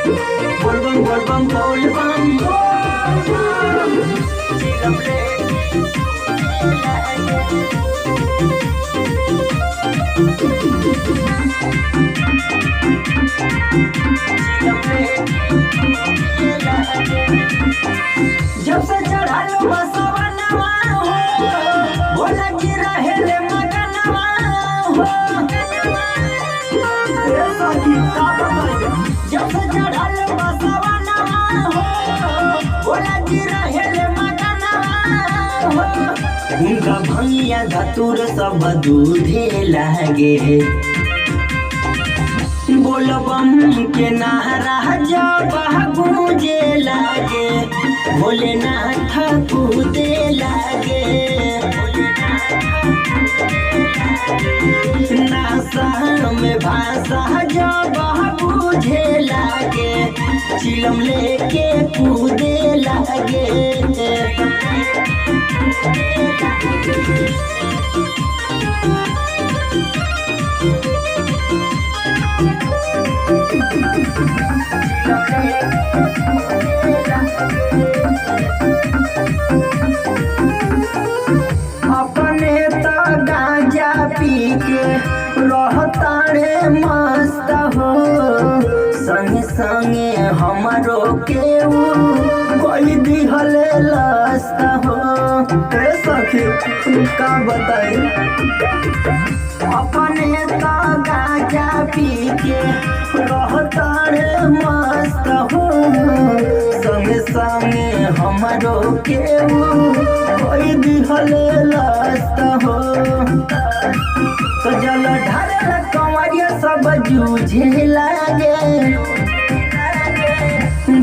बोलबम बोलबम बोलबम चिलम लेके जब से चढ़ालो बसवा नवा हो भोला जी रहेले मगनवा हो जब से चढ़ालो बसवा नवा हो भोला जी रहेले मगनवा हो उनका भंगिया धतूर सब दूधे लागे बोलबम के नारा जब गूंजे लागे भोलेनाथ कूदे लागे नासा में भाषा जब बूझे लागे चिलम लेके कूदे लागे अपने तो गांजा पी के रहतारे मस्त हो संगे संगे हमारो के कोई दिहले लस्त हो सखी का बताई अपने तो गांजा पी के रहतारे मस्त हो संगे संगे हमारो के कोई दिहले लस्त हो तो जल ढारे कंवरिया सब जूझे लागे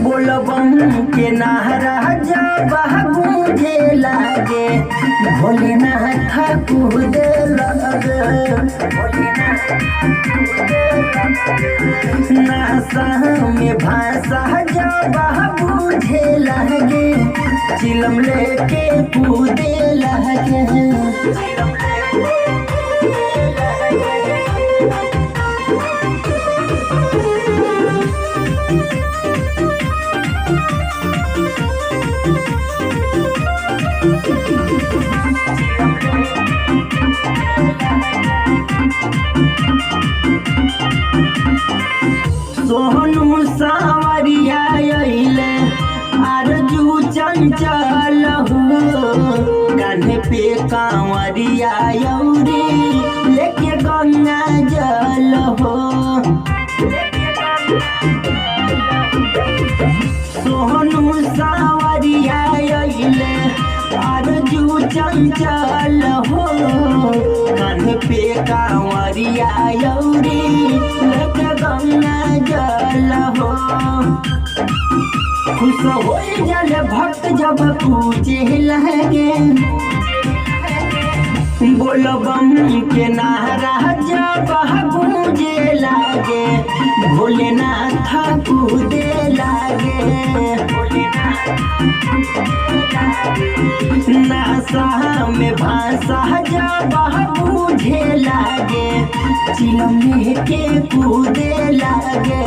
बोलबम के नारा जब गूंजे लागे भोलेनाथ कूदे लागे नासा में भाषा जब बूझे लागे चिलम लेके कूदे लागे सोहनु सावरिया अइले आरजू चंचल हो कान्हे पे कांवरिया यौरी लेके गंगा जल हो सोहनु सावरिया अइले आरजू चंचल हो कान्हे पे कांवरिया यौरी लेके गंगा जल हो खुश हो जल भक्त जब पूजे लगे बोलबम के नारा जब गूंजे लागे भोलेनाथ कूदे लागे नासा में भाषा जब बूझे लागे चिलम लेके कूदे लागे